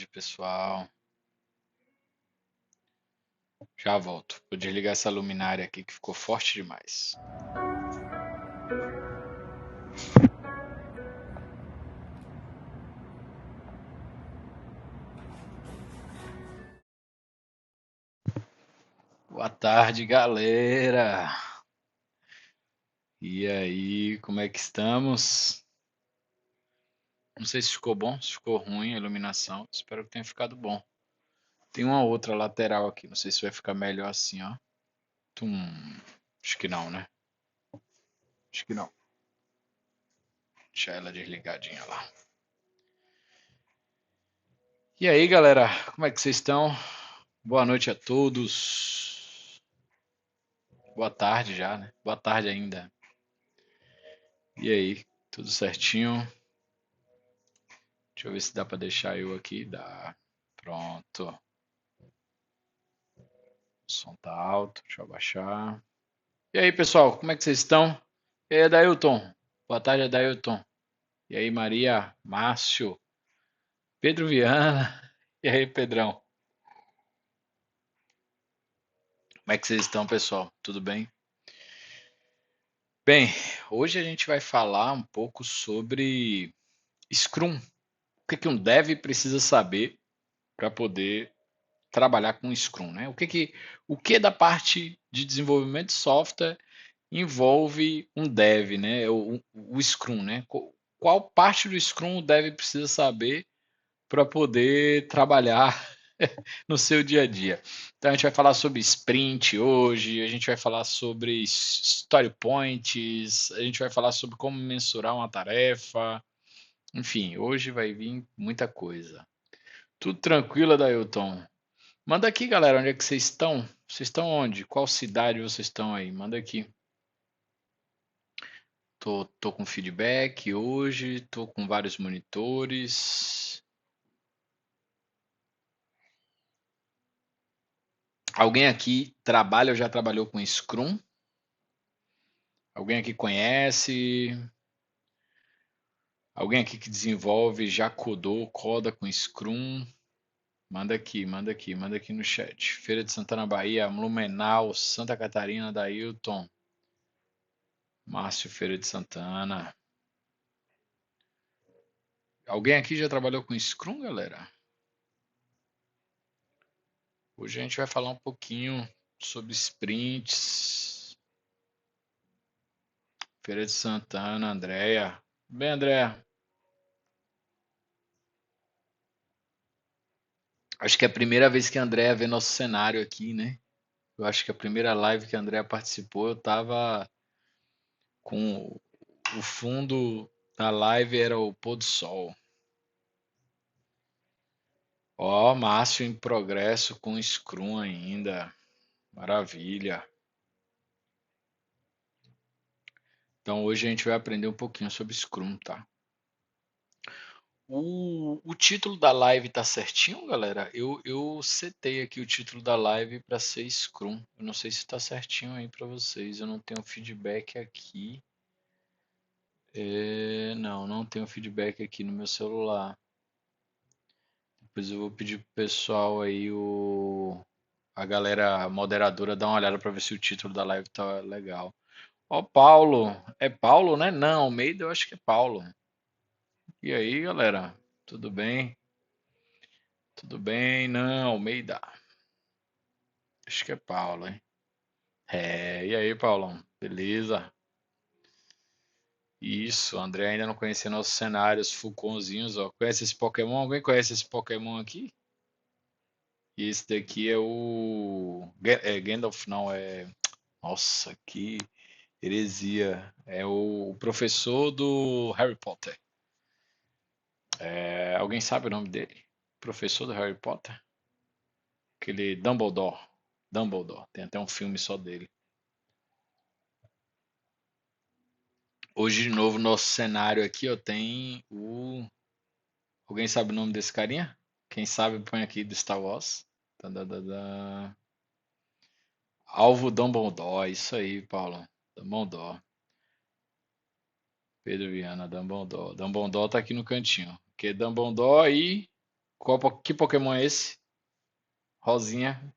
tarde, pessoal. Já volto. Vou desligar essa luminária aqui que ficou forte demais. Boa tarde, galera. E aí, como é que estamos? Não sei se ficou bom, se ficou ruim a iluminação. Espero que tenha ficado bom. Tem uma outra lateral aqui. Não sei se vai ficar melhor assim, ó. Tum. Acho que não, né? Acho que não. Deixa ela desligadinha lá. E aí, galera, como é que vocês estão? Boa noite a todos. Boa tarde já, né? Boa tarde ainda. E aí, tudo certinho? Deixa eu ver se dá para deixar eu aqui. Dá. Pronto. O som tá alto, deixa eu abaixar. E aí, pessoal, como é que vocês estão? E aí, Adailton. Boa tarde, Adailton. E aí, Maria, Márcio, Pedro Viana. E aí, Pedrão. Como é que vocês estão, pessoal? Tudo bem? Bem, hoje a gente vai falar um pouco sobre Scrum. O que um dev precisa saber para poder trabalhar com Scrum, né? O que da parte de desenvolvimento de software envolve um dev, né? O Scrum, né? Qual parte do Scrum o dev precisa saber para poder trabalhar no seu dia a dia? Então a gente vai falar sobre sprint hoje, a gente vai falar sobre story points, a gente vai falar sobre como mensurar uma tarefa. Enfim, hoje vai vir muita coisa. Tudo tranquilo, Dailton? Manda aqui, galera, onde é que vocês estão? Vocês estão onde? Qual cidade vocês estão aí? Manda aqui. Tô com feedback hoje, tô com vários monitores. Alguém aqui trabalha ou já trabalhou com Scrum? Alguém aqui conhece? Alguém aqui que desenvolve, já codou, coda com Scrum? Manda aqui, manda aqui, manda aqui no chat. Feira de Santana, Bahia, Blumenau, Santa Catarina, Dailton. Márcio, Feira de Santana. Alguém aqui já trabalhou com Scrum, galera? Hoje a gente vai falar um pouquinho sobre sprints. Feira de Santana, Andréia. Bem, Andréia. Acho que é a primeira vez que a Andréia vê nosso cenário aqui, né? Eu acho que a primeira live que a Andréia participou, eu tava com o fundo da live era o pôr do sol. Ó, Márcio em progresso com Scrum ainda. Maravilha. Então hoje a gente vai aprender um pouquinho sobre Scrum, tá? O título da live tá certinho, galera? Eu setei aqui o título da live para ser Scrum. Eu não sei se tá certinho aí para vocês. Eu não tenho feedback aqui. Não tenho feedback aqui no meu celular. Depois eu vou pedir pro pessoal aí, a galera moderadora, dar uma olhada para ver se o título da live tá legal. Ó, Paulo. É Paulo, né? Não, Almeida eu acho que é Paulo. E aí, galera? Tudo bem? Tudo bem? Não, Almeida. Acho que é Paulo, hein? E aí, Paulão? Beleza? Isso, o André ainda não conhecia nossos cenários, Fulconzinhos, ó. Conhece esse Pokémon? Alguém conhece esse Pokémon aqui? E esse daqui é Gandalf, não, Nossa, que heresia. É o professor do Harry Potter. Alguém sabe o nome dele? Professor do Harry Potter? Aquele Dumbledore. Dumbledore. Tem até um filme só dele. Hoje, de novo, nosso cenário aqui, ó, tem o. Alguém sabe o nome desse carinha? Quem sabe, põe aqui do Star Wars. Tadadadá. Alvo Dumbledore, isso aí, Paulo. Dumbledore. Pedro Viana, Dumbledore. Dumbledore tá aqui no cantinho. Que é Dumbledore e Que Pokémon é esse? Rosinha.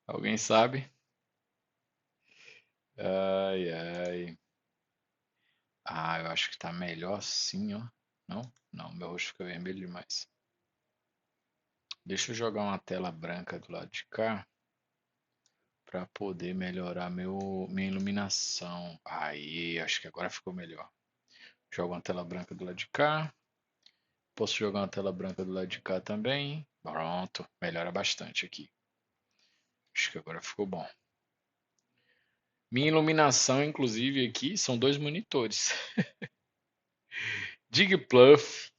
Alguém sabe? Ai, ai. Ah, eu acho que tá melhor assim, ó. Não? Não, meu rosto fica vermelho demais. Deixa eu jogar uma tela branca do lado de cá para poder melhorar minha iluminação. Aí, acho que agora ficou melhor. Jogo uma tela branca do lado de cá. Posso jogar uma tela branca do lado de cá também. Pronto, melhora bastante aqui. Acho que agora ficou bom. Minha iluminação, inclusive, aqui são dois monitores. Jigglypuff,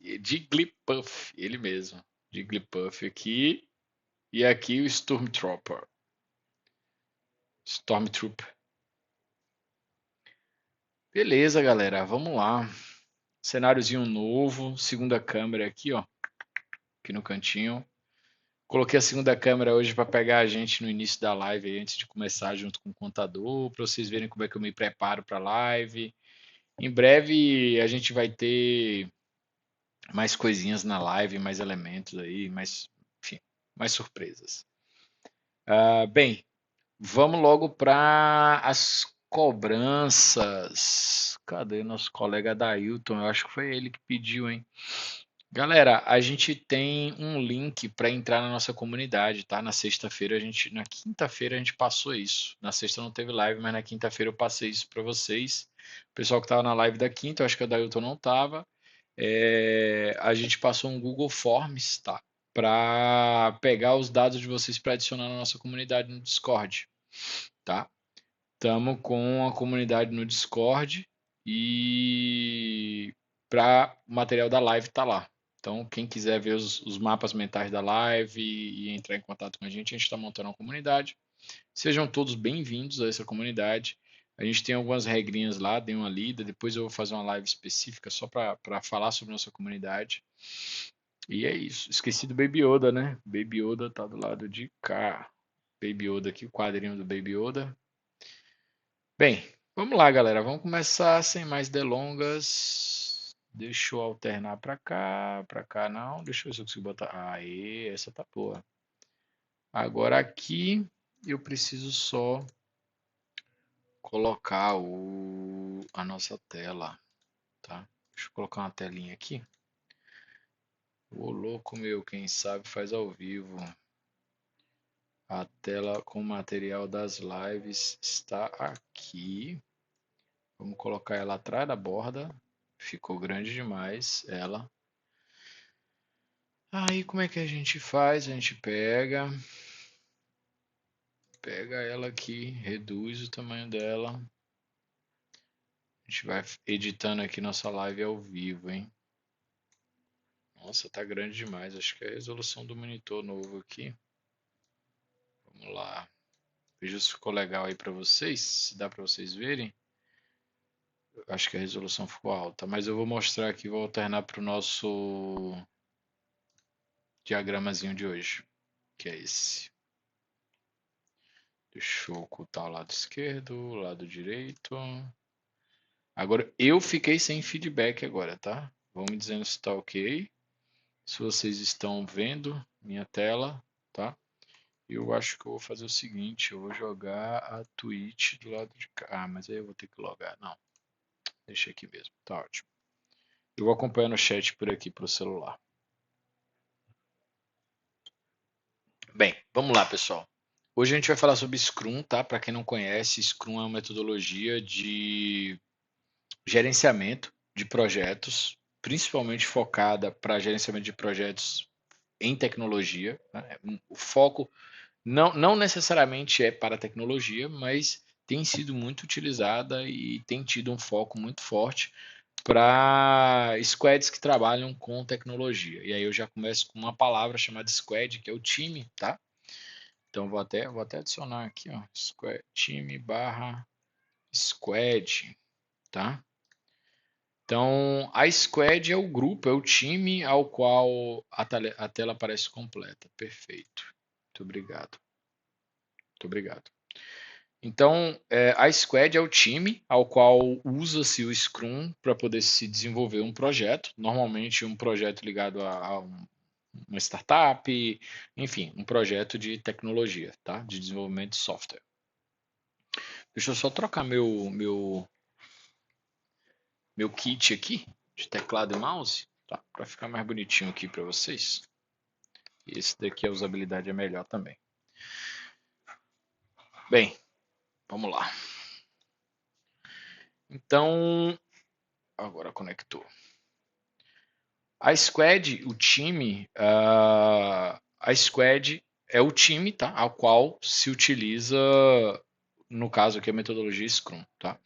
ele mesmo. Jigglypuff aqui e aqui o Stormtrooper. Stormtrooper. Beleza, galera, vamos lá. Cenáriozinho novo, segunda câmera aqui, ó, aqui no cantinho. Coloquei a segunda câmera hoje para pegar a gente no início da live, antes de começar, junto com o contador, para vocês verem como é que eu me preparo para a live. Em breve a gente vai ter mais coisinhas na live, mais elementos aí, enfim, mais surpresas. Bem, vamos logo para as cobranças. Cadê nosso colega Dailton? Eu acho que foi ele que pediu, hein? Galera, a gente tem um link para entrar na nossa comunidade, tá? Na quinta-feira a gente passou isso. Na sexta não teve live, mas na quinta-feira eu passei isso para vocês. O pessoal que estava na live da quinta, eu acho que a Dailton não estava. A gente passou um Google Forms, tá? Para pegar os dados de vocês para adicionar na nossa comunidade no Discord, tá? Estamos com a comunidade no Discord e para o material da live tá lá. Então, quem quiser ver os mapas mentais da live e entrar em contato com a gente está montando uma comunidade. Sejam todos bem-vindos a essa comunidade. A gente tem algumas regrinhas lá, dê uma lida. Depois eu vou fazer uma live específica só para falar sobre nossa comunidade. E é isso. Esqueci do Baby Yoda, né? Baby Yoda tá do lado de cá. Baby Yoda aqui, o quadrinho do Baby Yoda. Bem, vamos lá, galera. Vamos começar sem mais delongas. Deixa eu alternar para cá não. Deixa eu ver se eu consigo botar. Aí, essa tá boa. Agora aqui eu preciso só colocar a nossa tela, tá? Deixa eu colocar uma telinha aqui. Ô louco meu, quem sabe faz ao vivo. A tela com o material das lives está aqui. Vamos colocar ela atrás da borda. Ficou grande demais ela. Aí como é que a gente faz? A gente pega ela aqui, reduz o tamanho dela. A gente vai editando aqui nossa live ao vivo, hein? Nossa, tá grande demais. Acho que é a resolução do monitor novo aqui. Vamos lá. Veja se ficou legal aí para vocês, se dá para vocês verem. Acho que a resolução ficou alta, mas eu vou mostrar aqui, vou alternar para o nosso diagramazinho de hoje, que é esse. Deixa eu ocultar o lado esquerdo, o lado direito. Agora eu fiquei sem feedback agora, tá? Vão me dizendo se está ok. Se vocês estão vendo minha tela, tá? Eu acho que eu vou fazer o seguinte, eu vou jogar a Twitch do lado de cá. Ah, mas aí eu vou ter que logar. Não, deixa aqui mesmo, tá ótimo. Eu vou acompanhando o chat por aqui pro celular. Bem, vamos lá, pessoal. Hoje a gente vai falar sobre Scrum, tá? Para quem não conhece, Scrum é uma metodologia de gerenciamento de projetos, principalmente focada para gerenciamento de projetos em tecnologia, né? O foco não necessariamente é para a tecnologia, mas tem sido muito utilizada e tem tido um foco muito forte para squads que trabalham com tecnologia. E aí eu já começo com uma palavra chamada squad, que é o time, tá? Então vou até adicionar aqui, ó, squad, time barra squad, tá? Então a squad é o grupo, é o time ao qual a tela aparece completa. Perfeito. Muito obrigado. Muito obrigado. Então, a Squad é o time ao qual usa-se o Scrum para poder se desenvolver um projeto, normalmente um projeto ligado a uma startup, enfim, um projeto de tecnologia, tá? De desenvolvimento de software. Deixa eu só trocar meu kit aqui de teclado e mouse, tá? Para ficar mais bonitinho aqui para vocês. E esse daqui a usabilidade é melhor também. Bem, vamos lá. Então, agora conectou. A Squad, o time, a Squad é o time, tá? Ao qual se utiliza, no caso aqui, a metodologia Scrum, tá?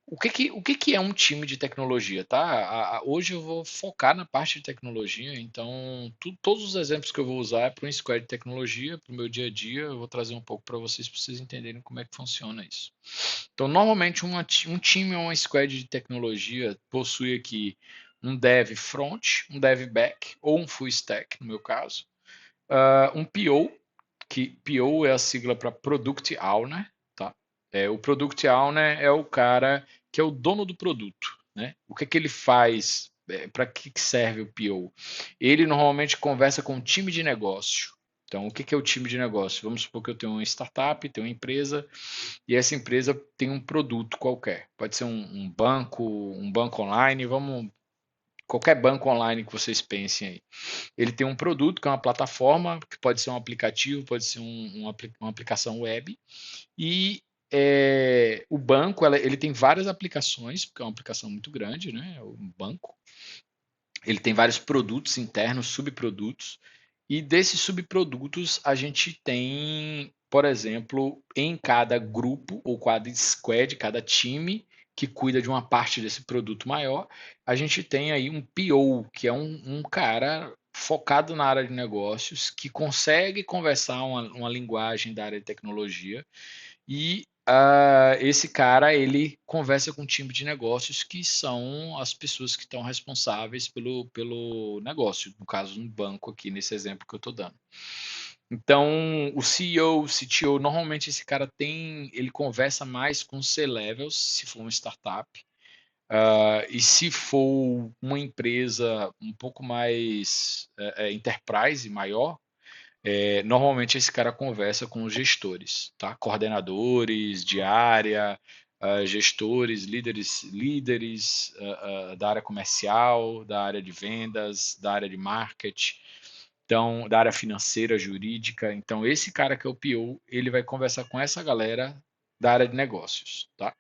O que é um time de tecnologia, tá? Hoje eu vou focar na parte de tecnologia, então todos os exemplos que eu vou usar é para um squad de tecnologia, para o meu dia a dia, eu vou trazer um pouco para vocês entenderem como é que funciona isso. Então, normalmente um time ou uma squad de tecnologia possui aqui um dev front, um dev back ou um full stack, no meu caso, um PO, que PO é a sigla para Product Owner, tá? O Product Owner é o cara que é o dono do produto, né? O que ele faz? Para que serve o PO? Ele normalmente conversa com o time de negócio. Então, o que é o time de negócio? Vamos supor que eu tenho uma startup, tenho uma empresa, e essa empresa tem um produto qualquer. Pode ser um banco online, qualquer banco online que vocês pensem aí. Ele tem um produto que é uma plataforma, que pode ser um aplicativo, pode ser uma aplicação web, e o banco ele tem várias aplicações, porque é uma aplicação muito grande, né? O banco. Ele tem vários produtos internos, subprodutos, e desses subprodutos a gente tem, por exemplo, em cada grupo ou cada squad, cada time que cuida de uma parte desse produto maior, a gente tem aí um PO, que é um cara focado na área de negócios, que consegue conversar uma linguagem da área de tecnologia e esse cara ele conversa com o time de negócios que são as pessoas que estão responsáveis pelo negócio, no caso um banco aqui nesse exemplo que eu estou dando. Então o CEO, o CTO, normalmente esse cara ele conversa mais com C-levels, se for uma startup, e se for uma empresa um pouco mais enterprise, maior, normalmente esse cara conversa com os gestores, tá? Coordenadores de área, gestores, líderes da área comercial, da área de vendas, da área de marketing, então, da área financeira, jurídica. Então, esse cara que é o PO, ele vai conversar com essa galera da área de negócios, tá?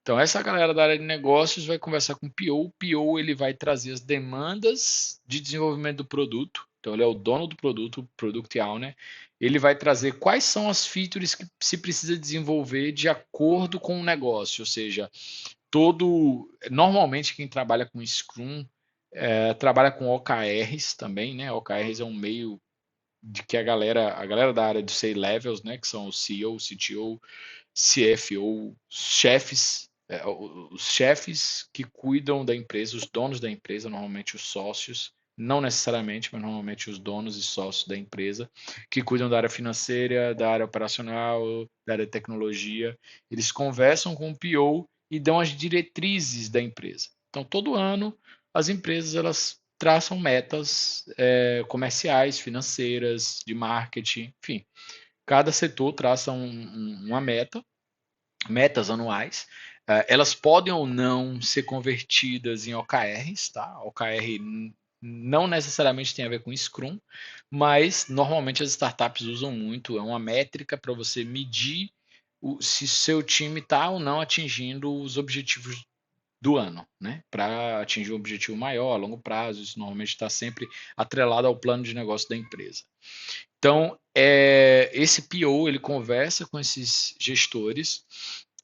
Então, essa galera da área de negócios vai conversar com o PO. O PO ele vai trazer as demandas de desenvolvimento do produto. Então, ele é o dono do produto, o Product Owner. Ele vai trazer quais são as features que se precisa desenvolver de acordo com o negócio. Ou seja, normalmente quem trabalha com Scrum trabalha com OKRs também, né? OKRs é um meio de que a galera da área de C-levels, né? Que são o CEO, CTO, CFO, os chefes que cuidam da empresa, os donos da empresa, normalmente os sócios, não necessariamente, mas normalmente os donos e sócios da empresa, que cuidam da área financeira, da área operacional, da área de tecnologia, eles conversam com o PO e dão as diretrizes da empresa. Então, todo ano, as empresas elas traçam metas comerciais, financeiras, de marketing, enfim. Cada setor traça uma metas anuais. Elas podem ou não ser convertidas em OKRs, tá? OKR não necessariamente tem a ver com Scrum, mas normalmente as startups usam muito, é uma métrica para você medir se seu time está ou não atingindo os objetivos do ano, né? Para atingir um objetivo maior, a longo prazo, isso normalmente está sempre atrelado ao plano de negócio da empresa. Então, esse PO ele conversa com esses gestores,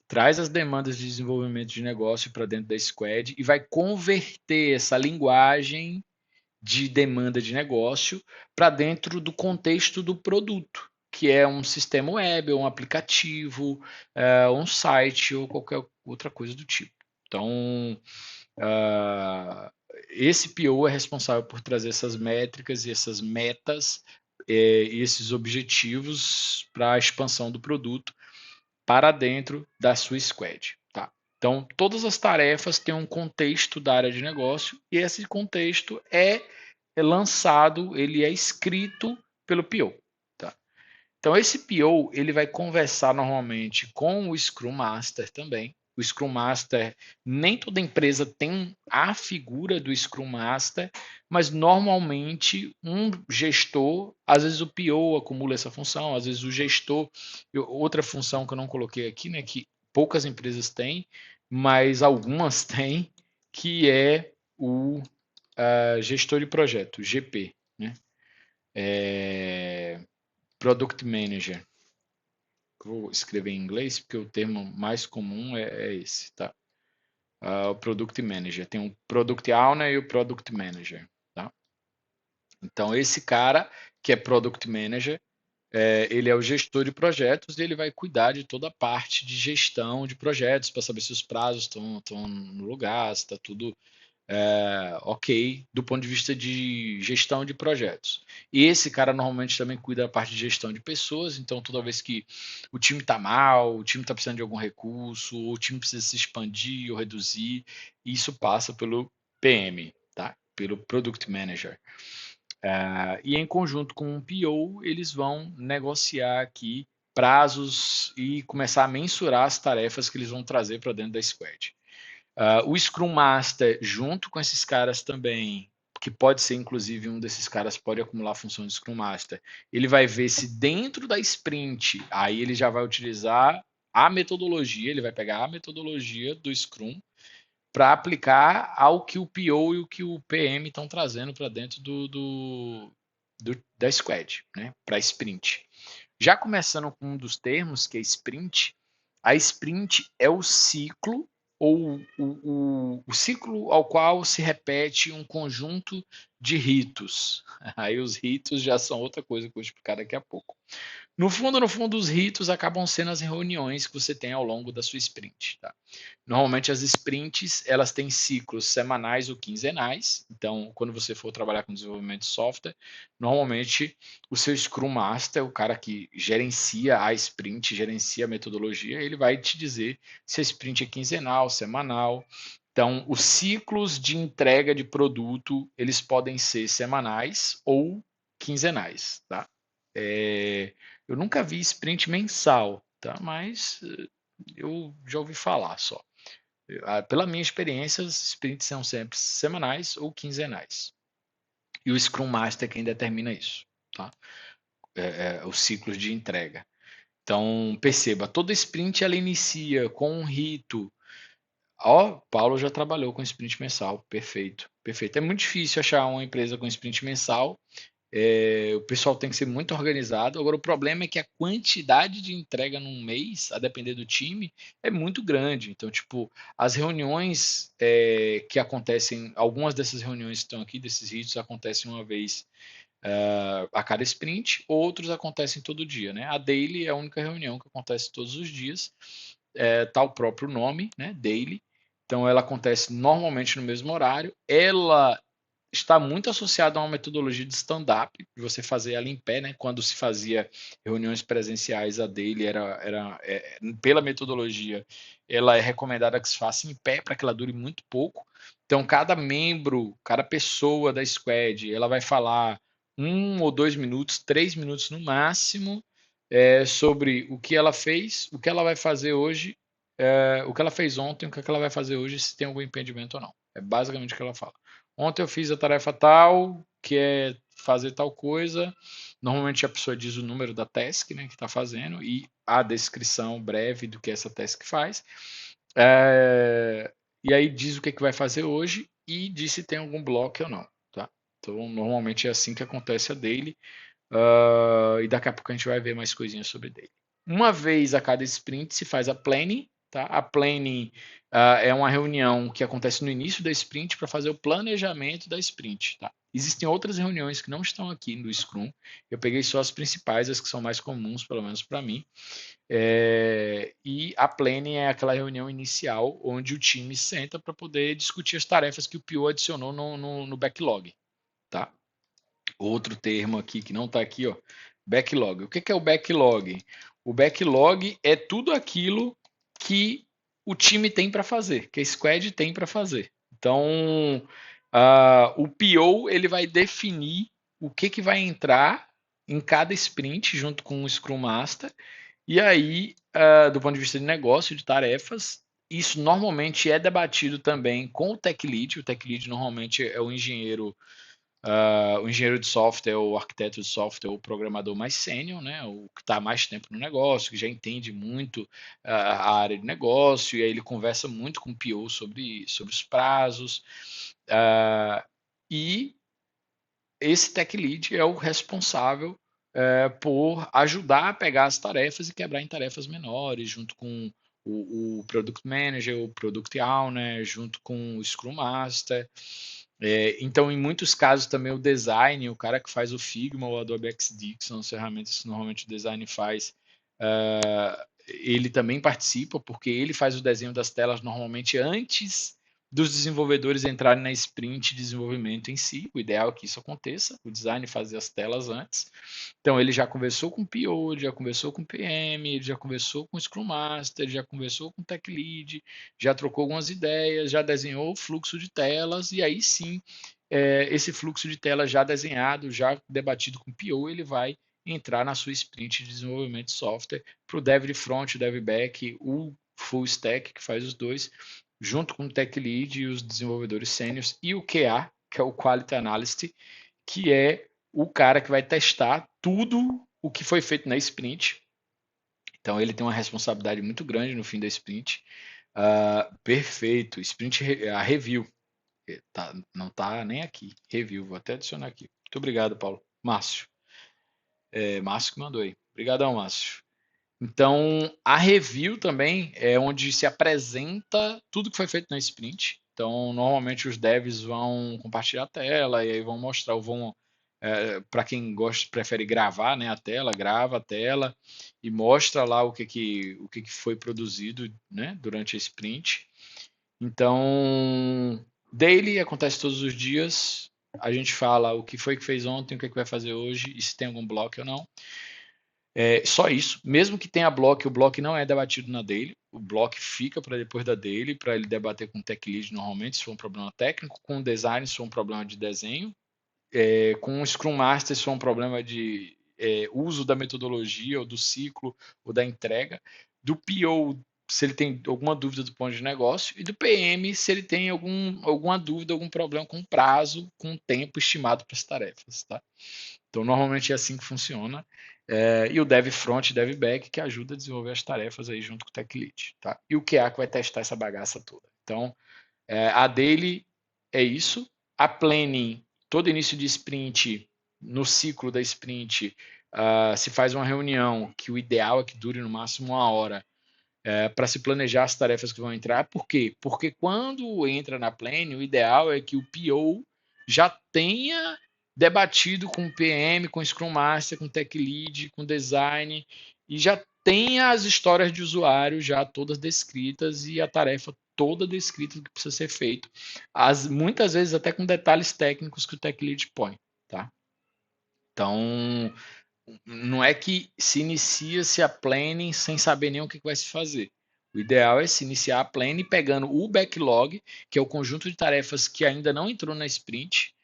traz as demandas de desenvolvimento de negócio para dentro da Squad e vai converter essa linguagem de demanda de negócio para dentro do contexto do produto, que é um sistema web, um aplicativo, um site ou qualquer outra coisa do tipo. Então, esse PO é responsável por trazer essas métricas e essas metas e esses objetivos para a expansão do produto para dentro da sua squad, tá? Então, todas as tarefas têm um contexto da área de negócio e esse contexto é lançado, ele é escrito pelo PO, tá? Então, esse PO, ele vai conversar normalmente com o Scrum Master também. O Scrum Master, nem toda empresa tem a figura do Scrum Master, mas normalmente um gestor, às vezes o PO acumula essa função, às vezes o gestor, outra função que eu não coloquei aqui, né, que poucas empresas têm, mas algumas têm, que é o gestor de projeto, GP, né? Product Manager. Vou escrever em inglês, porque o termo mais comum é esse, tá? O Product Manager. Tem o Product Owner e o Product Manager, tá? Então, esse cara, que é Product Manager, ele é o gestor de projetos e ele vai cuidar de toda a parte de gestão de projetos para saber se os prazos estão no lugar, se está tudo ok do ponto de vista de gestão de projetos. E esse cara normalmente também cuida da parte de gestão de pessoas, então toda vez que o time está mal, o time está precisando de algum recurso, ou o time precisa se expandir ou reduzir, isso passa pelo PM, tá? Pelo Product Manager. E em conjunto com o PO, eles vão negociar aqui prazos e começar a mensurar as tarefas que eles vão trazer para dentro da squad. O Scrum Master, junto com esses caras também, que pode ser inclusive um desses caras pode acumular a função de Scrum Master, ele vai ver se dentro da sprint, aí ele já vai utilizar a metodologia, ele vai pegar a metodologia do Scrum para aplicar ao que o PO e o que o PM estão trazendo para dentro da squad, né, para sprint. Já começando com um dos termos, que é sprint, a sprint é o ciclo ou o ciclo ao qual se repete um conjunto de ritos. Aí os ritos já são outra coisa que eu vou explicar daqui a pouco. No fundo, os ritos acabam sendo as reuniões que você tem ao longo da sua sprint. Tá? Normalmente as sprints elas têm ciclos semanais ou quinzenais. Então, quando você for trabalhar com desenvolvimento de software, normalmente o seu Scrum Master, o cara que gerencia a sprint, gerencia a metodologia, ele vai te dizer se a sprint é quinzenal, semanal. Então, os ciclos de entrega de produto, eles podem ser semanais ou quinzenais, tá? Eu nunca vi sprint mensal, tá? Mas eu já ouvi falar só. Pela minha experiência, os sprints são sempre semanais ou quinzenais. E o Scrum Master é quem determina isso, tá? Os ciclos de entrega. Então, perceba, toda sprint ela inicia com um rito. Paulo já trabalhou com sprint mensal, perfeito, perfeito. É muito difícil achar uma empresa com sprint mensal. O pessoal tem que ser muito organizado. Agora, o problema é que a quantidade de entrega num mês, a depender do time, é muito grande. Então, tipo, as reuniões que acontecem, algumas dessas reuniões que estão aqui, desses ritos, acontecem uma vez a cada sprint, outros acontecem todo dia, né? A daily é a única reunião que acontece todos os dias, tá o próprio nome, né? Daily. Então, ela acontece normalmente no mesmo horário. Ela está muito associado a uma metodologia de stand-up, de você fazer ela em pé, né? Quando se fazia reuniões presenciais, a dele pela metodologia, ela é recomendada que se faça em pé para que ela dure muito pouco. Então, cada membro, cada pessoa da squad, ela vai falar 1 ou 2 minutos, 3 minutos no máximo, sobre o que ela fez, o que ela vai fazer hoje, o que ela fez ontem, o que ela vai fazer hoje, se tem algum impedimento ou não. É basicamente o que ela fala. Ontem eu fiz a tarefa tal, que é fazer tal coisa. Normalmente a pessoa diz o número da task, né, que está fazendo e a descrição breve do que essa task faz. E aí diz o que, vai fazer hoje e diz se tem algum bloco ou não. Tá? Então, normalmente é assim que acontece a daily. E daqui a pouco a gente vai ver mais coisinhas sobre daily. Uma vez a cada sprint se faz a planning. Tá? A planning é uma reunião que acontece no início da sprint para fazer o planejamento da sprint. Tá? Existem outras reuniões que não estão aqui no Scrum. Eu peguei só as principais, as que são mais comuns, pelo menos para mim. E a planning é aquela reunião inicial onde o time senta para poder discutir as tarefas que o PO adicionou no backlog. Tá? Outro termo aqui que não está aqui, ó, backlog. O que é o backlog? O backlog é tudo aquilo que o time tem para fazer, que a squad tem para fazer. Então, o PO ele vai definir o que vai entrar em cada sprint junto com o Scrum Master. E aí, do ponto de vista de negócio, de tarefas, isso normalmente é debatido também com o Tech Lead. O Tech Lead normalmente é o engenheiro de software, o arquiteto de software, o programador mais sênior, né? O que está mais tempo no negócio, que já entende muito a área de negócio, e aí ele conversa muito com o PO sobre os prazos. E esse tech lead é o responsável por ajudar a pegar as tarefas e quebrar em tarefas menores, junto com o Product Manager, o Product Owner, junto com o Scrum Master. Então, em muitos casos, também o design, o cara que faz o Figma ou o Adobe XD, que são as ferramentas que normalmente o design faz, ele também participa, porque ele faz o desenho das telas normalmente antes dos desenvolvedores entrarem na sprint de desenvolvimento em si. O ideal é que isso aconteça, o design fazer as telas antes. Então ele já conversou com o PO, ele já conversou com o PM, ele já conversou com o Scrum Master, ele já conversou com o Tech Lead, já trocou algumas ideias, já desenhou o fluxo de telas, e aí sim, esse fluxo de telas já desenhado, já debatido com o PO, ele vai entrar na sua sprint de desenvolvimento de software para o dev de front, o dev back, o full stack, que faz os dois, junto com o Tech Lead e os desenvolvedores sêniores, e o QA, que é o Quality Analyst, que é o cara que vai testar tudo o que foi feito na sprint. Então ele tem uma responsabilidade muito grande no fim da sprint. Perfeito, sprint a review. Não está nem aqui. Review, vou até adicionar aqui. Muito obrigado, Paulo. Márcio. Márcio que mandou aí. Obrigadão, Márcio. Então, a review também é onde se apresenta tudo que foi feito na sprint. Então, normalmente os devs vão compartilhar a tela e aí vão mostrar, para quem gosta, prefere gravar, né, a tela, grava a tela e mostra lá o que foi produzido, né, durante a sprint. Então, daily acontece todos os dias. A gente fala o que foi que fez ontem, o que vai fazer hoje e se tem algum bloco ou não. Só isso. Mesmo que tenha bloco, o bloco não é debatido na daily. O bloco fica para depois da daily, para ele debater com o tech lead normalmente, se for um problema técnico, com o design, se for um problema de desenho, com o Scrum Master, se for um problema de uso da metodologia, ou do ciclo, ou da entrega, do PO, se ele tem alguma dúvida do ponto de negócio, e do PM, se ele tem alguma dúvida, algum problema com prazo, com tempo estimado para as tarefas. Tá? Então, normalmente é assim que funciona. E o Dev Front e Dev Back, que ajuda a desenvolver as tarefas aí junto com o Tech Lead. Tá? E o QA que vai testar essa bagaça toda. Então, a daily é isso. A planning, todo início de sprint, no ciclo da sprint, se faz uma reunião que o ideal é que dure no máximo 1 hora, para se planejar as tarefas que vão entrar. Por quê? Porque quando entra na planning, o ideal é que o PO já tenha debatido com o PM, com o Scrum Master, com o Tech Lead, com o design, e já tenha as histórias de usuário já todas descritas e a tarefa toda descrita do que precisa ser feito. Muitas vezes até com detalhes técnicos que o Tech Lead põe. Tá? Então, não é que se inicia-se a planning sem saber nem o que vai se fazer. O ideal é se iniciar a planning pegando o backlog, que é o conjunto de tarefas que ainda não entrou na sprint,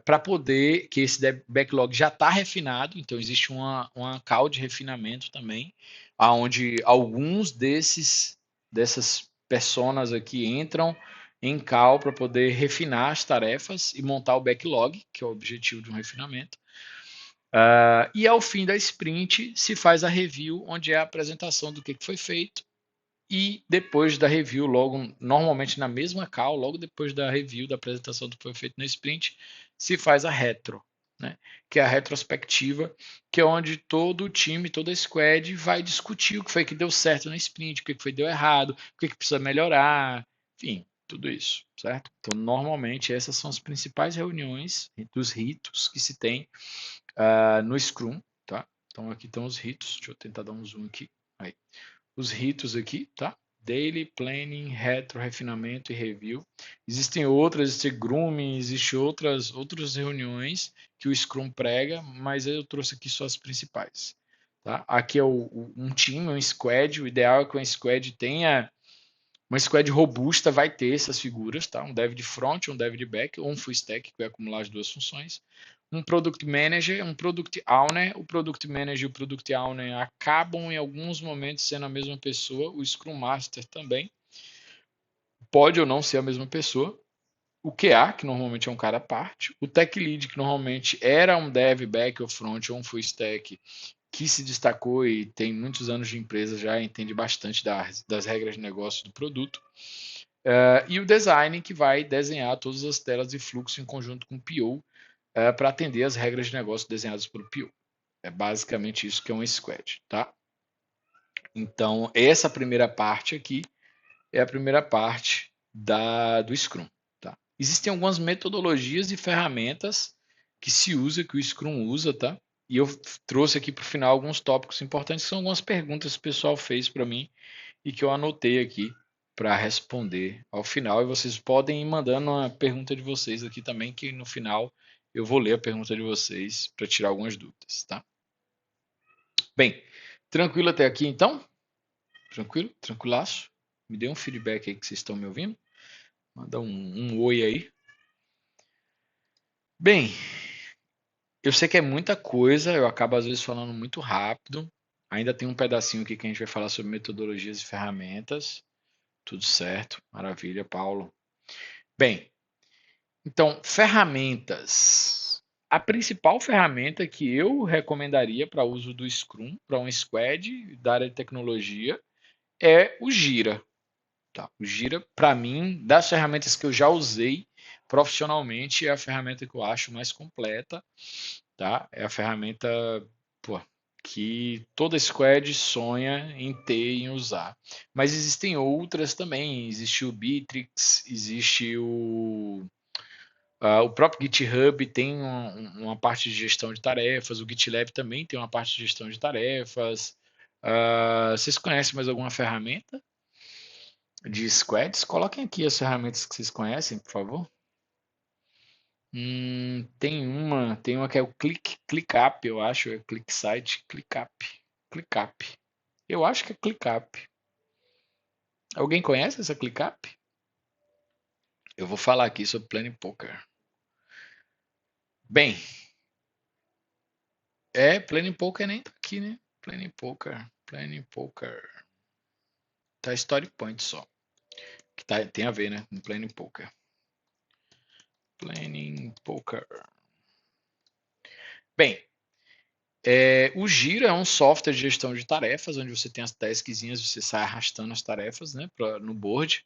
para poder, que esse backlog já está refinado, então existe uma call de refinamento também, onde alguns dessas personas aqui entram em call para poder refinar as tarefas e montar o backlog, que é o objetivo de um refinamento. E ao fim da sprint se faz a review, onde é a apresentação do que foi feito, e depois da review, logo, normalmente na mesma call, logo depois da review, da apresentação do que foi feito no sprint, se faz a retro, né? Que é a retrospectiva, que é onde todo o time, toda a squad vai discutir o que foi que deu certo na sprint, o que foi que deu errado, o que precisa melhorar, enfim, tudo isso, certo? Então, normalmente, essas são as principais reuniões dos ritos que se tem no Scrum, tá? Então, aqui estão os ritos, deixa eu tentar dar um zoom aqui. Aí. Os ritos aqui, tá? Daily, planning, retro, refinamento e review. Existem outras, existe grooming, existe outras reuniões que o Scrum prega, mas eu trouxe aqui só as principais. Tá? Aqui é um time, um squad. O ideal é que uma squad tenha uma squad robusta, vai ter essas figuras, tá? Um dev de front, um dev de back, ou um full stack que vai acumular as duas funções. Um product manager, um product owner. O product manager e o product owner acabam em alguns momentos sendo a mesma pessoa. O scrum master também pode ou não ser a mesma pessoa. O QA, que normalmente é um cara à parte. O tech lead, que normalmente era um dev back ou front ou um full stack, que se destacou e tem muitos anos de empresa, já entende bastante das regras de negócio do produto. E o design, que vai desenhar todas as telas de fluxo em conjunto com o PO para atender as regras de negócio desenhadas pelo PO. É basicamente isso que é um squad, tá? Então, essa primeira parte aqui é a primeira parte do Scrum. Tá? Existem algumas metodologias e ferramentas que se usa, que o Scrum usa, tá? E eu trouxe aqui para o final alguns tópicos importantes, que são algumas perguntas que o pessoal fez para mim e que eu anotei aqui para responder ao final. E vocês podem ir mandando uma pergunta de vocês aqui também, que no final eu vou ler a pergunta de vocês para tirar algumas dúvidas, tá? Bem, tranquilo até aqui então? Tranquilo? Tranquilaço? Me dê um feedback aí que vocês estão me ouvindo. Manda um oi aí. Bem, eu sei que é muita coisa, eu acabo às vezes falando muito rápido. Ainda tem um pedacinho aqui que a gente vai falar sobre metodologias e ferramentas. Tudo certo, maravilha, Paulo. Bem, então, ferramentas. A principal ferramenta que eu recomendaria para uso do Scrum, para um squad da área de tecnologia, é o Gira. Tá? O Gira, para mim, das ferramentas que eu já usei profissionalmente, é a ferramenta que eu acho mais completa. Tá? É a ferramenta pô, que toda squad sonha em ter e em usar. Mas existem outras também. Existe o Bittrex, existe o próprio GitHub tem uma parte de gestão de tarefas, o GitLab também tem uma parte de gestão de tarefas. Vocês conhecem mais alguma ferramenta de squads? Coloquem aqui as ferramentas que vocês conhecem, por favor. Tem uma que é o ClickUp, eu acho, é ClickSite, ClickUp. Eu acho que é ClickUp. Alguém conhece essa ClickUp? Eu vou falar aqui sobre Planning Poker. Bem, Planning Poker nem tá aqui, né? Planning Poker. Tá Story Point só. Que tem a ver, né? Com Planning Poker. Planning Poker. Bem, o Gira é um software de gestão de tarefas, onde você tem as taskzinhas, você sai arrastando as tarefas, né, no board.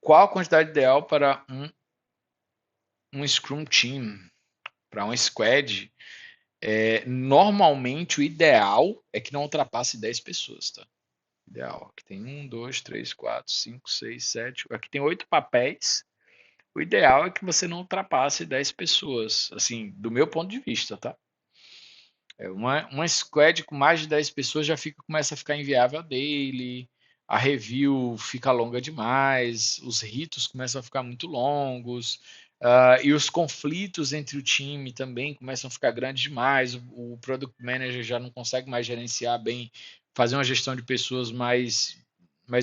Qual a quantidade ideal para um Scrum Team, para um Squad? Normalmente o ideal é que não ultrapasse 10 pessoas, tá? Ideal. Aqui tem 1, 2, 3, 4, 5, 6, 7. Aqui tem 8 papéis. O ideal é que você não ultrapasse 10 pessoas, assim, do meu ponto de vista, tá? Uma squad com mais de 10 pessoas começa a ficar inviável a daily, a review fica longa demais, os ritos começam a ficar muito longos, e os conflitos entre o time também começam a ficar grandes demais. O Product Manager já não consegue mais gerenciar bem, fazer uma gestão de pessoas mais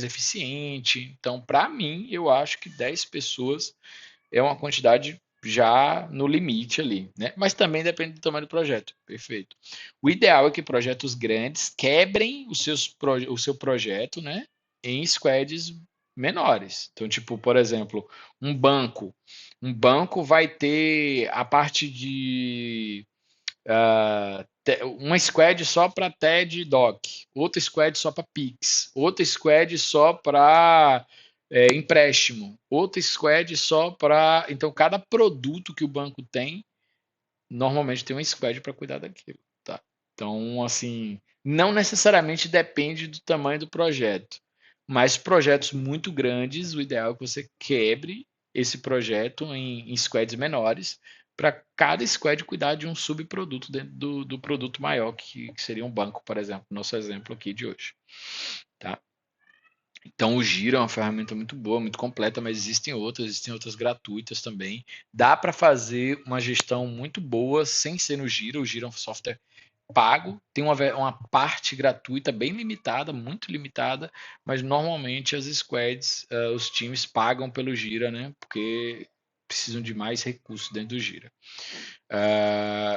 eficiente. Então, para mim, eu acho que 10 pessoas é uma quantidade já no limite ali, né? Mas também depende do tamanho do projeto. Perfeito. O ideal é que projetos grandes quebrem o seu projeto, né, em squads menores. Então, tipo, por exemplo, um banco. Um banco vai ter a parte de uma squad só para TED Doc, outra squad só para Pix, outra squad só para empréstimo, outra squad só para. Então, cada produto que o banco tem, normalmente tem uma squad para cuidar daquilo. Tá? Então, assim, não necessariamente depende do tamanho do projeto, mas projetos muito grandes, o ideal é que você quebre esse projeto em squads menores, para cada squad cuidar de um subproduto dentro do produto maior, que seria um banco, por exemplo, nosso exemplo aqui de hoje. Tá? Então o Gira é uma ferramenta muito boa, muito completa, mas existem outras gratuitas também. Dá para fazer uma gestão muito boa sem ser no Gira. O Gira é um software pago, tem uma parte gratuita bem limitada, muito limitada, mas normalmente as squads, os times pagam pelo Gira, né? Porque precisam de mais recursos dentro do Gira.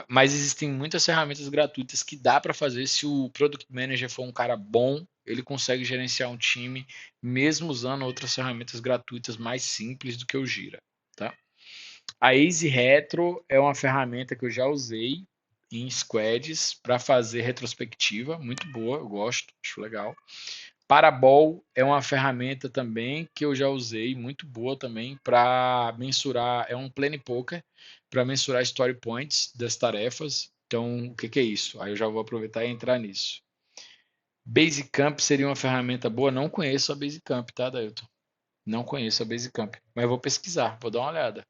Mas existem muitas ferramentas gratuitas que dá para fazer. Se o Product Manager for um cara bom, ele consegue gerenciar um time, mesmo usando outras ferramentas gratuitas mais simples do que o Gira. Tá? A Easy Retro é uma ferramenta que eu já usei em squads para fazer retrospectiva, muito boa, eu gosto, acho legal. Parabol é uma ferramenta também que eu já usei, muito boa também, para mensurar, é um Plane Poker, para mensurar story points das tarefas. Então, o que, que é isso? Aí eu já vou aproveitar e entrar nisso. Basecamp seria uma ferramenta boa, não conheço a Basecamp, tá, Dailton? Não conheço a Basecamp, mas vou pesquisar, vou dar uma olhada.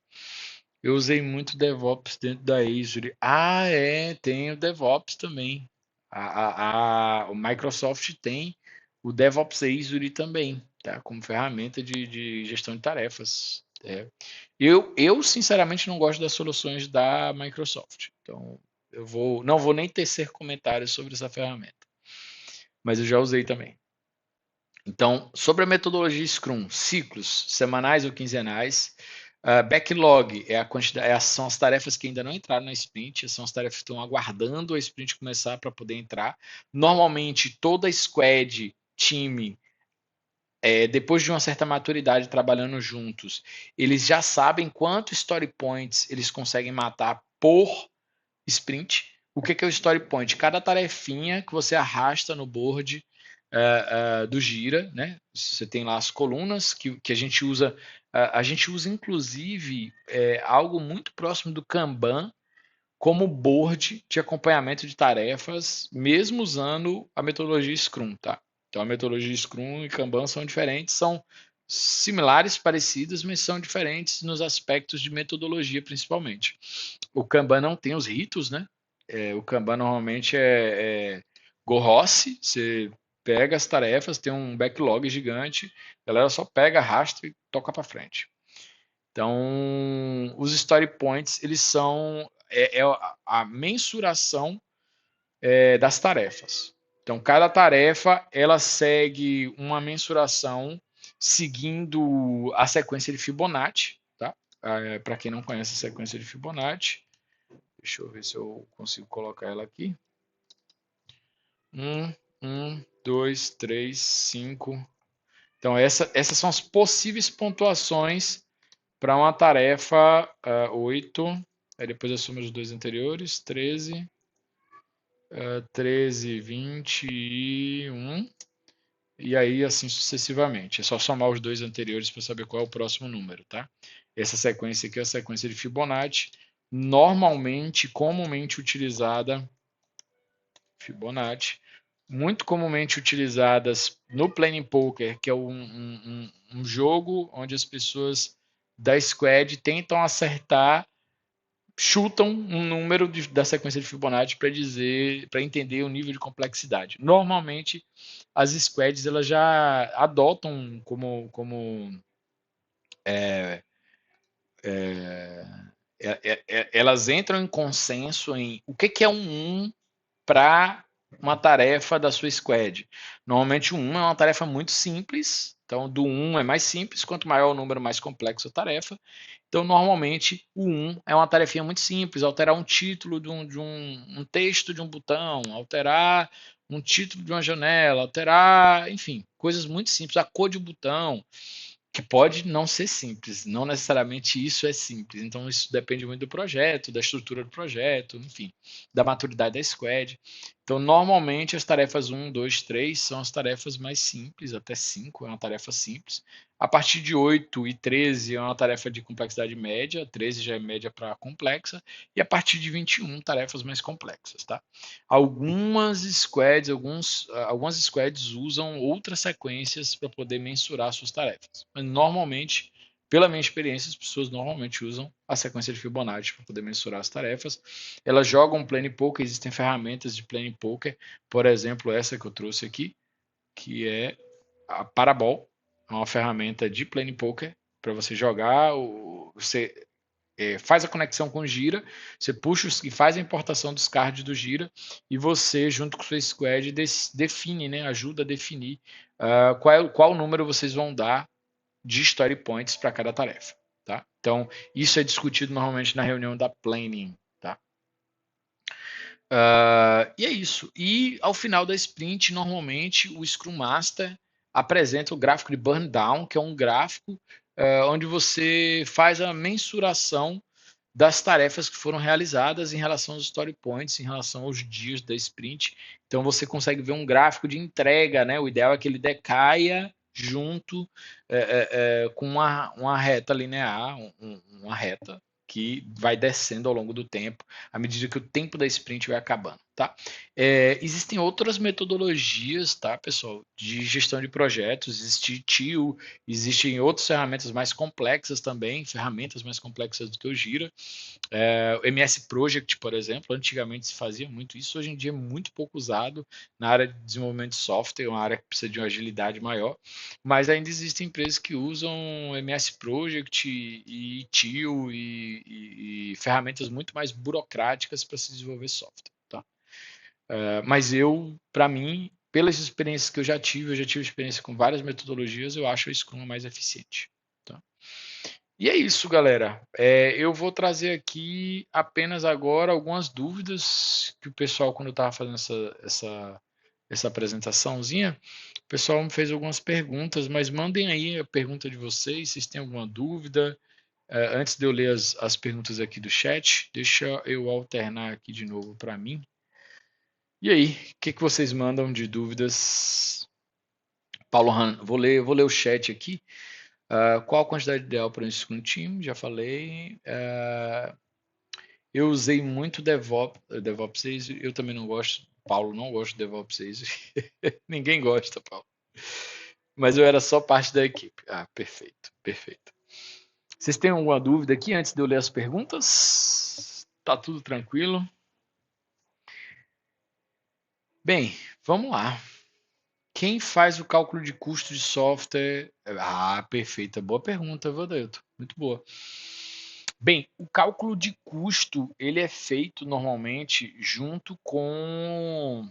Eu usei muito DevOps dentro da Azure. Ah, é, tem o DevOps também. O Microsoft tem o DevOps Azure também, tá? Como ferramenta de gestão de tarefas. Eu, sinceramente, não gosto das soluções da Microsoft. Então, não vou nem tecer comentários sobre essa ferramenta. Mas eu já usei também. Então, sobre a metodologia Scrum, ciclos semanais ou quinzenais. Backlog é a quantidade, são as tarefas que ainda não entraram na sprint, são as tarefas que estão aguardando a sprint começar para poder entrar. Normalmente, toda squad, time, depois de uma certa maturidade trabalhando juntos, eles já sabem quantos story points eles conseguem matar por sprint. O que é o story point? Cada tarefinha que você arrasta no board do Gira, né? Você tem lá as colunas que a gente usa. A gente usa, inclusive, algo muito próximo do Kanban como board de acompanhamento de tarefas, mesmo usando a metodologia Scrum, tá? Então, a metodologia Scrum e Kanban são diferentes, são similares, parecidas, mas são diferentes nos aspectos de metodologia, principalmente. O Kanban não tem os ritos, né? O Kanban normalmente é Go-Rossi, você pega as tarefas, tem um backlog gigante, a galera só pega, arrasta e toca para frente. Então, os story points, eles são a mensuração das tarefas. Então, cada tarefa, ela segue uma mensuração seguindo a sequência de Fibonacci, tá? Para quem não conhece a sequência de Fibonacci, deixa eu ver se eu consigo colocar ela aqui. 2, 3, 5. Então, essas são as possíveis pontuações para uma tarefa 8. Aí depois eu somo os dois anteriores, 13, 13, 21. E aí assim sucessivamente. É só somar os dois anteriores para saber qual é o próximo número, tá? Essa sequência aqui é a sequência de Fibonacci, normalmente, comumente utilizada, Fibonacci, muito comumente utilizadas no Planning Poker, que é um jogo onde as pessoas da squad tentam acertar, chutam um número da sequência de Fibonacci para entender o nível de complexidade. Normalmente, as squads elas já adotam elas entram em consenso em o que é um para uma tarefa da sua squad. Normalmente o 1 é uma tarefa muito simples, então do 1 é mais simples, quanto maior o número, mais complexo a tarefa. Então, normalmente, o 1 é uma tarefinha muito simples, alterar um título um texto de um botão, alterar um título de uma janela, alterar, enfim, coisas muito simples, a cor de um botão, que pode não ser simples, não necessariamente isso é simples. Então, isso depende muito do projeto, da estrutura do projeto, enfim, da maturidade da squad. Então, normalmente, as tarefas 1, 2, 3 são as tarefas mais simples, até 5 é uma tarefa simples. A partir de 8 e 13 é uma tarefa de complexidade média, 13 já é média para complexa, e a partir de 21, tarefas mais complexas, tá? Algumas squads usam outras sequências para poder mensurar suas tarefas. Mas normalmente, pela minha experiência, as pessoas normalmente usam a sequência de Fibonacci para poder mensurar as tarefas. Elas jogam Plane Poker, existem ferramentas de Plane Poker, por exemplo, essa que eu trouxe aqui, que é a Parabol, é uma ferramenta de Plane Poker para você jogar. Você faz a conexão com o Gira, você puxa e faz a importação dos cards do Gira e você, junto com o seu squad, define, né, ajuda a definir qual número vocês vão dar de story points para cada tarefa. Tá? Então, isso é discutido normalmente na reunião da planning. Tá? E é isso. E ao final da sprint, normalmente o Scrum Master apresenta o gráfico de burn down, que é um gráfico onde você faz a mensuração das tarefas que foram realizadas em relação aos story points, em relação aos dias da sprint. Então você consegue ver um gráfico de entrega, né? O ideal é que ele decaia junto com uma reta linear, uma reta que vai descendo ao longo do tempo, à medida que o tempo da sprint vai acabando, tá? Existem outras metodologias, tá, pessoal, de gestão de projetos, existe TIO, existem outras ferramentas mais complexas também, ferramentas mais complexas do que o Gira. O MS Project, por exemplo, antigamente se fazia muito isso, hoje em dia é muito pouco usado na área de desenvolvimento de software, uma área que precisa de uma agilidade maior, mas ainda existem empresas que usam MS Project e TIO e ferramentas muito mais burocráticas para se desenvolver software. Tá? Mas para mim, pelas experiências que eu já tive experiência com várias metodologias, eu acho o Scrum mais eficiente. Tá? E é isso, galera. Eu vou trazer aqui apenas agora algumas dúvidas que o pessoal, quando eu estava fazendo essa apresentaçãozinha, o pessoal me fez algumas perguntas, mas mandem aí a pergunta de vocês, se têm alguma dúvida. Antes de eu ler as perguntas aqui do chat, deixa eu alternar aqui de novo para mim. E aí, o que vocês mandam de dúvidas? Paulo Han, vou ler o chat aqui. Qual a quantidade ideal para um Scrum Team? Já falei. Eu usei muito DevOps 6, eu também não gosto. Paulo não gosta de DevOps 6. Ninguém gosta, Paulo. Mas eu era só parte da equipe. Perfeito, perfeito. Vocês têm alguma dúvida aqui antes de eu ler as perguntas? Tá tudo tranquilo? Bem, vamos lá. Quem faz o cálculo de custo de software? Perfeita. Boa pergunta, Vadelto. Muito boa. Bem, o cálculo de custo ele é feito normalmente junto com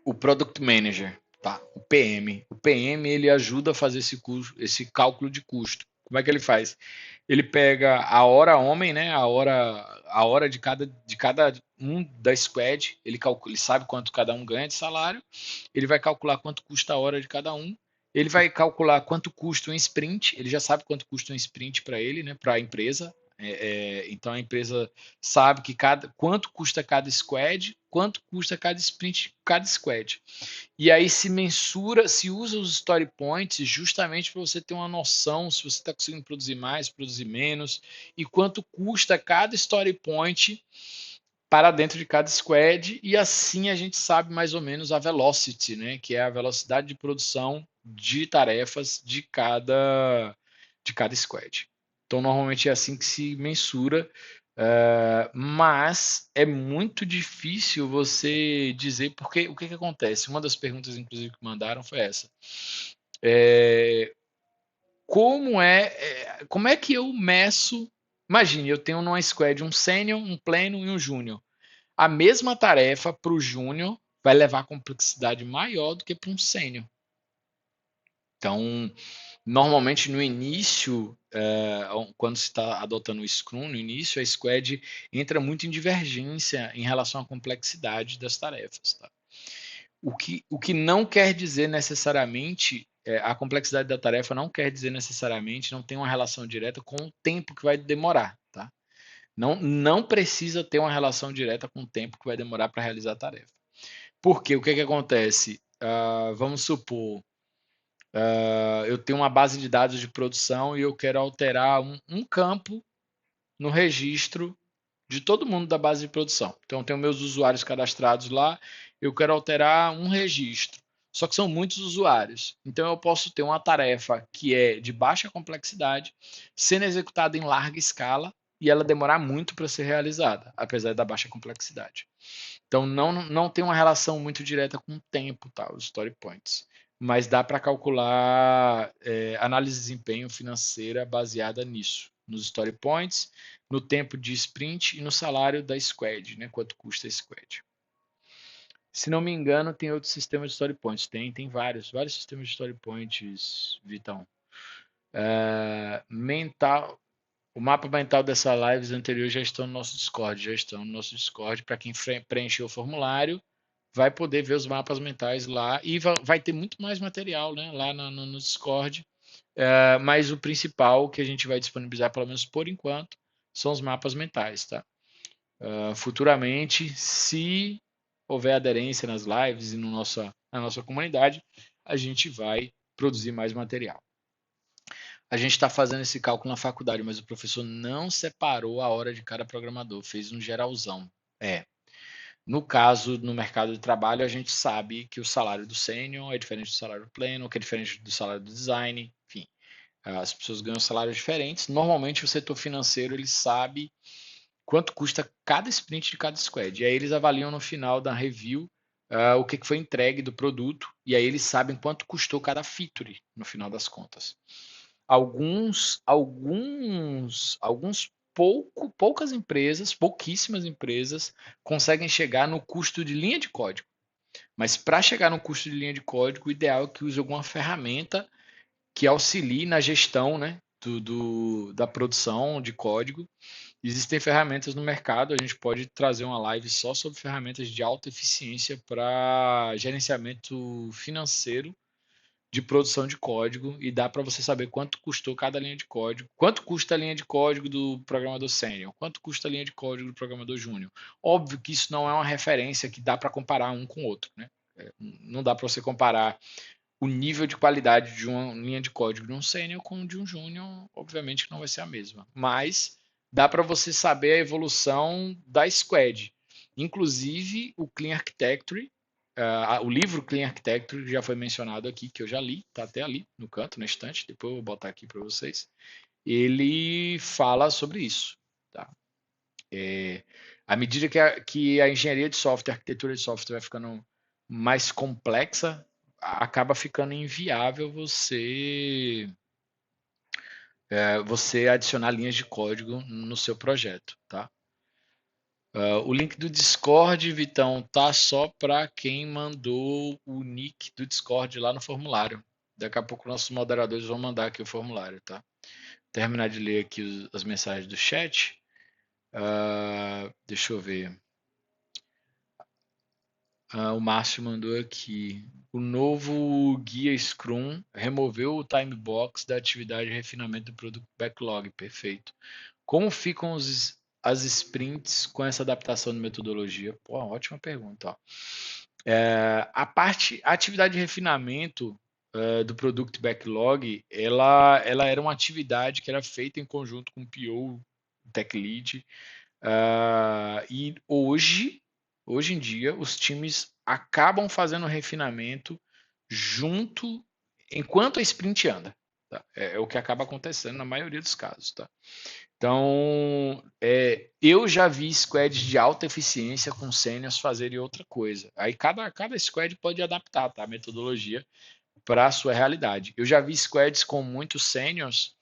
o Product Manager, tá? O PM. O PM ele ajuda a fazer esse cálculo de custo. Como é que ele faz? Ele pega a hora homem, né? A hora de cada um da squad. Ele sabe quanto cada um ganha de salário. Ele vai calcular quanto custa a hora de cada um. Ele vai calcular quanto custa um sprint. Ele já sabe quanto custa um sprint para ele, né? Para a empresa. Então a empresa sabe que quanto custa cada squad, quanto custa cada sprint, cada squad. E aí se mensura, se usa os story points justamente para você ter uma noção se você está conseguindo produzir mais, produzir menos, e quanto custa cada story point para dentro de cada squad, e assim a gente sabe mais ou menos a velocity, né, que é a velocidade de produção de tarefas de cada squad. Então, normalmente é assim que se mensura, mas é muito difícil você dizer, porque o que acontece? Uma das perguntas, inclusive, que mandaram foi essa. Como é que eu meço? Imagine, eu tenho numa squad um sênior, um pleno e um júnior. A mesma tarefa para o júnior vai levar complexidade maior do que para um sênior. Então, normalmente no início, quando se está adotando o Scrum, no início a squad entra muito em divergência em relação à complexidade das tarefas. Tá? O que não quer dizer necessariamente, a complexidade da tarefa não quer dizer necessariamente, não tem uma relação direta com o tempo que vai demorar. Tá? Não precisa ter uma relação direta com o tempo que vai demorar para realizar a tarefa. Porque o que acontece? Vamos supor, eu tenho uma base de dados de produção e eu quero alterar um campo no registro de todo mundo da base de produção. Então, eu tenho meus usuários cadastrados lá, eu quero alterar um registro. Só que são muitos usuários. Então, eu posso ter uma tarefa que é de baixa complexidade, sendo executada em larga escala, e ela demorar muito para ser realizada, apesar da baixa complexidade. Então, não tem uma relação muito direta com o tempo, tá? Os story points. mas dá para calcular análise de desempenho financeira baseada nisso, nos story points, no tempo de sprint e no salário da squad, né? Quanto custa a squad. Se não me engano, tem outros sistemas de story points. Tem vários sistemas de story points, Vitão. O mapa mental dessa live anterior já estão no nosso Discord. Para quem preencheu o formulário, vai poder ver os mapas mentais lá e vai ter muito mais material, né, lá no Discord. Mas o principal que a gente vai disponibilizar, pelo menos por enquanto, são os mapas mentais, tá? Futuramente, se houver aderência nas lives e na nossa comunidade, a gente vai produzir mais material. A gente está fazendo esse cálculo na faculdade, mas o professor não separou a hora de cada programador, fez um geralzão. No caso, no mercado de trabalho, a gente sabe que o salário do sênior é diferente do salário do pleno, que é diferente do salário do design, enfim. As pessoas ganham salários diferentes. Normalmente, o setor financeiro ele sabe quanto custa cada sprint de cada squad. E aí eles avaliam no final da review o que foi entregue do produto, e aí eles sabem quanto custou cada feature no final das contas. Poucas empresas, pouquíssimas empresas, conseguem chegar no custo de linha de código. Mas para chegar no custo de linha de código, o ideal é que use alguma ferramenta que auxilie na gestão, né, da produção de código. Existem ferramentas no mercado, a gente pode trazer uma live só sobre ferramentas de alta eficiência para gerenciamento financeiro de produção de código e dá para você saber quanto custou cada linha de código, quanto custa a linha de código do programador sênior, quanto custa a linha de código do programador júnior. Óbvio que isso não é uma referência que dá para comparar um com o outro, né? Não dá para você comparar o nível de qualidade de uma linha de código de um sênior com o de um júnior, obviamente que não vai ser a mesma, mas dá para você saber a evolução da squad. Inclusive, o Clean Architecture, o livro Clean Architecture já foi mencionado aqui, que eu já li, tá até ali no canto, na estante, depois eu vou botar aqui para vocês. Ele fala sobre isso. Tá? À medida que a engenharia de software, a arquitetura de software vai ficando mais complexa, acaba ficando inviável você adicionar linhas de código no seu projeto, tá? O link do Discord, Vitão, tá só para quem mandou o nick do Discord lá no formulário. Daqui a pouco nossos moderadores vão mandar aqui o formulário, tá? Terminar de ler aqui as mensagens do chat. Deixa eu ver. O Márcio mandou aqui. O novo guia Scrum removeu o time box da atividade de refinamento do produto backlog. Perfeito. Como ficam as sprints com essa adaptação de metodologia? Pô, ótima pergunta. Ó. A atividade de refinamento do Product Backlog, ela era uma atividade que era feita em conjunto com o PO, o Tech Lead, e hoje em dia, os times acabam fazendo refinamento junto enquanto a sprint anda. Tá? É o que acaba acontecendo na maioria dos casos. Tá? Então, eu já vi squads de alta eficiência com seniors fazerem outra coisa. Aí cada squad pode adaptar tá, a metodologia para a sua realidade. Eu já vi squads com muitos seniors,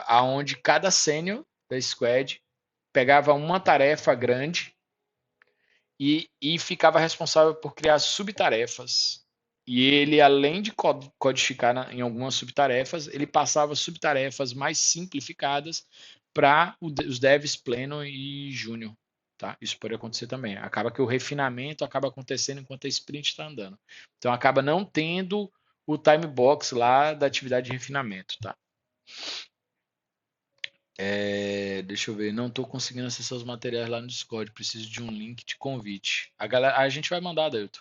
aonde cada sênior da squad pegava uma tarefa grande e ficava responsável por criar subtarefas. E ele, além de codificar em algumas subtarefas, ele passava subtarefas mais simplificadas para os devs pleno e júnior. Tá? Isso pode acontecer também. Acaba que o refinamento acaba acontecendo enquanto a sprint está andando. Então acaba não tendo o time box lá da atividade de refinamento. Tá? Deixa eu ver, não estou conseguindo acessar os materiais lá no Discord, preciso de um link de convite. A gente vai mandar, Dailton.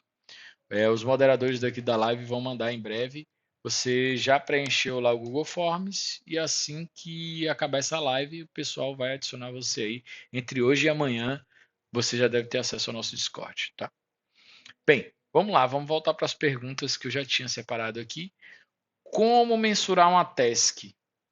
Os moderadores daqui da live vão mandar em breve. Você já preencheu lá o Google Forms e assim que acabar essa live, o pessoal vai adicionar você aí. Entre hoje e amanhã, você já deve ter acesso ao nosso Discord, tá? Bem, vamos lá, vamos voltar para as perguntas que eu já tinha separado aqui. Como mensurar uma task?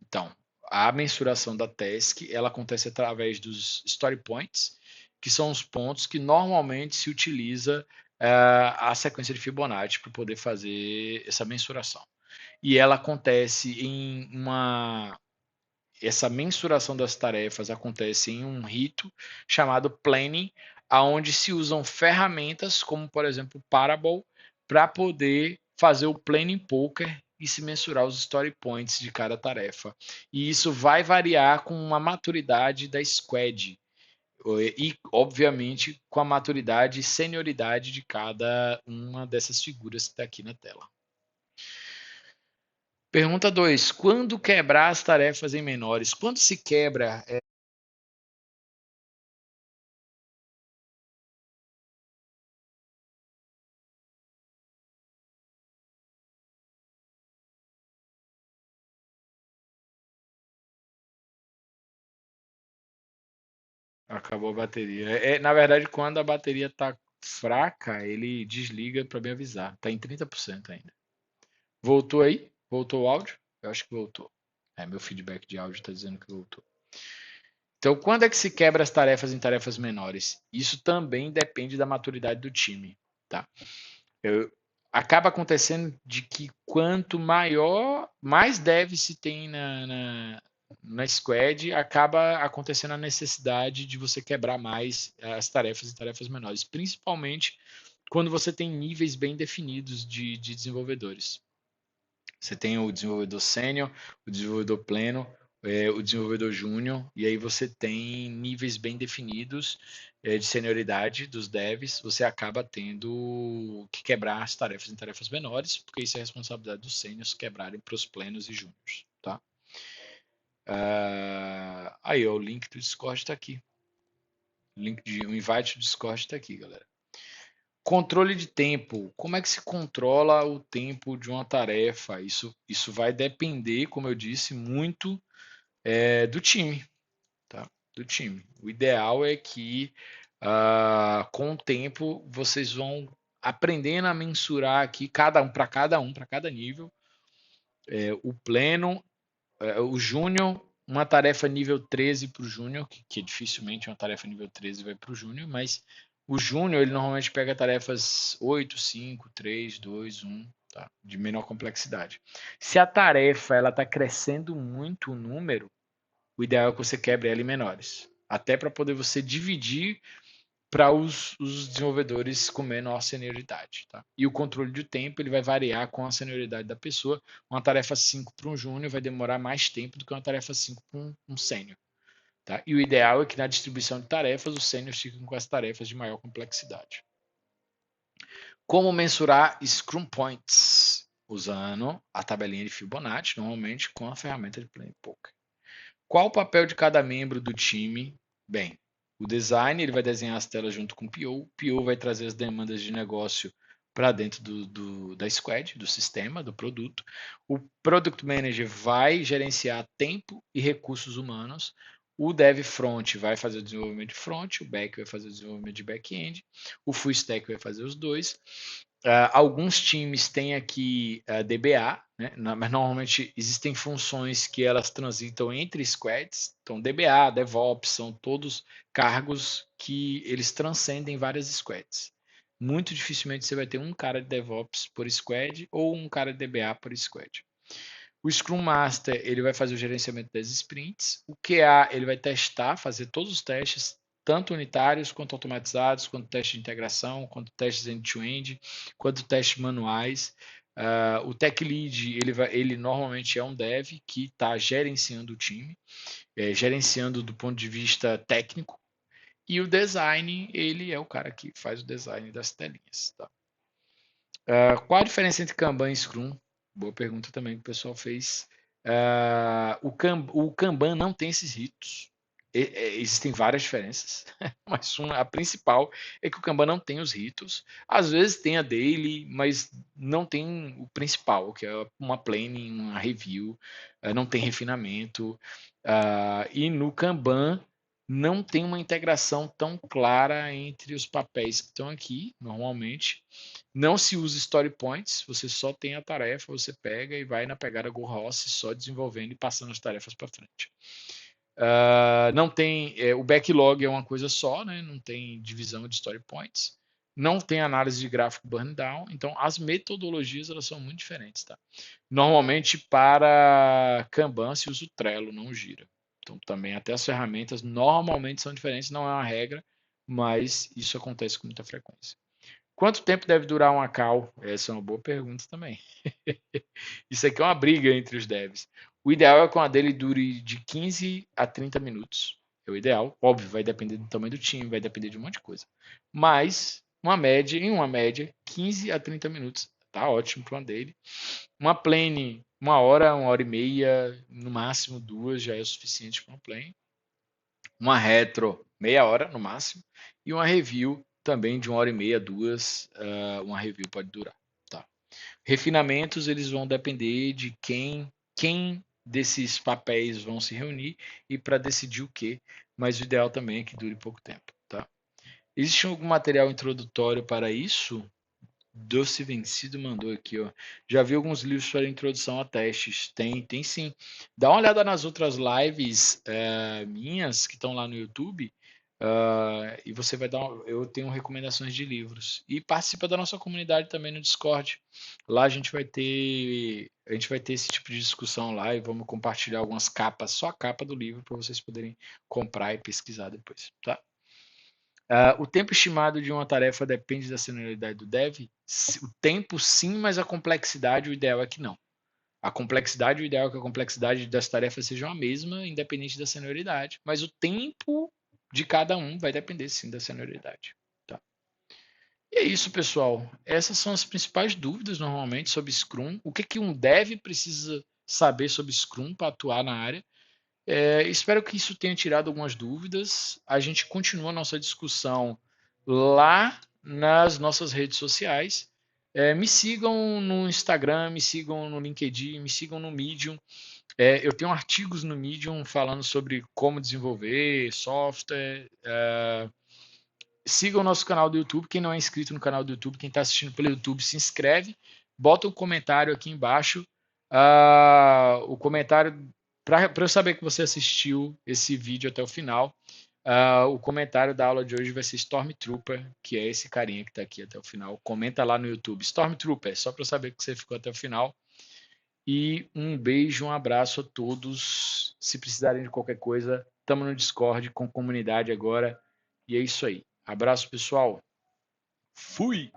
Então, a mensuração da task, ela acontece através dos story points, que são os pontos que normalmente se utiliza a sequência de Fibonacci para poder fazer essa mensuração. E ela acontece essa mensuração das tarefas acontece em um rito chamado planning, aonde se usam ferramentas como, por exemplo, Parable, para poder fazer o planning poker e se mensurar os story points de cada tarefa. E isso vai variar com a maturidade da squad e, obviamente, com a maturidade e senioridade de cada uma dessas figuras que está aqui na tela. Pergunta 2. Quando quebrar as tarefas em menores? Quando se quebra acabou a bateria. Na verdade, quando a bateria está fraca, ele desliga para me avisar. Está em 30% ainda. Voltou aí? Voltou o áudio? Eu acho que voltou. Meu feedback de áudio está dizendo que voltou. Então, quando é que se quebra as tarefas em tarefas menores? Isso também depende da maturidade do time, tá? Acaba acontecendo de que quanto maior, mais dev se tem na squad, acaba acontecendo a necessidade de você quebrar mais as tarefas em tarefas menores, principalmente quando você tem níveis bem definidos de desenvolvedores. Você tem o desenvolvedor sênior, o desenvolvedor pleno, o desenvolvedor júnior, e aí você tem níveis bem definidos de senioridade dos devs, você acaba tendo que quebrar as tarefas em tarefas menores, porque isso é responsabilidade dos sêniors quebrarem para os plenos e júniors, tá? Aí, ó, o link do Discord está aqui. O invite do Discord está aqui, galera. Controle de tempo. Como é que se controla o tempo de uma tarefa? Isso vai depender, como eu disse, muito do time, tá? Do time. O ideal é que com o tempo vocês vão aprendendo a mensurar aqui para cada nível. O pleno, o júnior, uma tarefa nível 13 para o júnior, que dificilmente uma tarefa nível 13 vai para o júnior, mas o júnior ele normalmente pega tarefas 8, 5, 3, 2, 1, tá? De menor complexidade. Se a tarefa ela está crescendo muito o número, o ideal é que você quebre ela em menores. Até para poder você dividir para os desenvolvedores com menor senioridade. Tá? E o controle de tempo ele vai variar com a senioridade da pessoa. Uma tarefa 5 para um júnior vai demorar mais tempo do que uma tarefa 5 para um sênior. Tá? E o ideal é que na distribuição de tarefas, os sêniors fiquem com as tarefas de maior complexidade. Como mensurar Scrum Points? Usando a tabelinha de Fibonacci, normalmente com a ferramenta de Planning Poker. Qual o papel de cada membro do time? Bem, o design ele vai desenhar as telas junto com o PO. O PO vai trazer as demandas de negócio para dentro da squad, do sistema, do produto. O Product Manager vai gerenciar tempo e recursos humanos. O Dev Front vai fazer o desenvolvimento de front, o Back vai fazer o desenvolvimento de back-end, o Full Stack vai fazer os dois. Alguns times têm aqui DBA, né? Mas normalmente existem funções que elas transitam entre squads. Então, DBA, DevOps, são todos cargos que eles transcendem várias squads. Muito dificilmente você vai ter um cara de DevOps por squad ou um cara de DBA por squad. O Scrum Master ele vai fazer o gerenciamento das sprints. O QA ele vai testar, fazer todos os testes, tanto unitários quanto automatizados, quanto testes de integração, quanto testes end-to-end, quanto testes manuais. O Tech Lead ele normalmente é um dev que está gerenciando o time, gerenciando do ponto de vista técnico. E o design ele é o cara que faz o design das telinhas. Tá? Qual a diferença entre Kanban e Scrum? Boa pergunta também que o pessoal fez. O Kanban não tem esses ritos. Existem várias diferenças, mas a principal é que o Kanban não tem os ritos. Às vezes tem a daily, mas não tem o principal, que é uma planning, uma review, não tem refinamento. E no Kanban não tem uma integração tão clara entre os papéis que estão aqui, normalmente. Não se usa story points, você só tem a tarefa, você pega e vai na pegada Go Rossi, só desenvolvendo e passando as tarefas para frente. Não tem o backlog é uma coisa só, né? Não tem divisão de story points. não tem análise de gráfico burn down, então as metodologias elas são muito diferentes, tá? Normalmente para Kanban se usa o Trello, não o Gira. Então também até as ferramentas normalmente são diferentes, não é uma regra, mas isso acontece com muita frequência. Quanto tempo deve durar uma call? Essa é uma boa pergunta também. Isso aqui é uma briga entre os devs. O ideal é que uma dele dure de 15 a 30 minutos. É o ideal. Óbvio, vai depender do tamanho do time, vai depender de um monte de coisa. Mas, em uma média, 15 a 30 minutos. Tá ótimo para uma dele. Uma plane, uma hora e meia, no máximo duas, já é o suficiente para uma plane. Uma retro, meia hora no máximo. E uma review também de uma hora e meia, duas. Uma review pode durar. Tá? Refinamentos eles vão depender de quem desses papéis vão se reunir e para decidir o que, mas o ideal também é que dure pouco tempo, tá? Existe algum material introdutório para isso? Doce Vencido mandou aqui, ó. Já vi alguns livros para introdução a testes. Tem sim. Dá uma olhada nas outras lives minhas que estão lá no YouTube. E você vai dar. Eu tenho recomendações de livros. E participa da nossa comunidade também no Discord. Lá a gente vai ter esse tipo de discussão lá e vamos compartilhar algumas capas, só a capa do livro, para vocês poderem comprar e pesquisar depois, tá? O tempo estimado de uma tarefa depende da senioridade do dev? O tempo sim, mas a complexidade, o ideal é que não. A complexidade, o ideal é que a complexidade das tarefas seja a mesma, independente da senioridade. Mas o tempo de cada um vai depender sim da senioridade. Tá? E é isso, pessoal. Essas são as principais dúvidas normalmente sobre Scrum. O que um dev precisa saber sobre Scrum para atuar na área? Espero que isso tenha tirado algumas dúvidas. A gente continua a nossa discussão lá nas nossas redes sociais. Me sigam no Instagram, me sigam no LinkedIn, me sigam no Medium. Eu tenho artigos no Medium falando sobre como desenvolver software. Sigam o nosso canal do YouTube. Quem não é inscrito no canal do YouTube, quem está assistindo pelo YouTube, se inscreve. Bota um comentário aqui embaixo. O comentário para eu saber que você assistiu esse vídeo até o final. O comentário da aula de hoje vai ser Stormtrooper, que é esse carinha que está aqui até o final. Comenta lá no YouTube, Stormtrooper, só para eu saber que você ficou até o final. E um beijo, um abraço a todos. Se precisarem de qualquer coisa, estamos no Discord com comunidade agora. E é isso aí. Abraço, pessoal. Fui!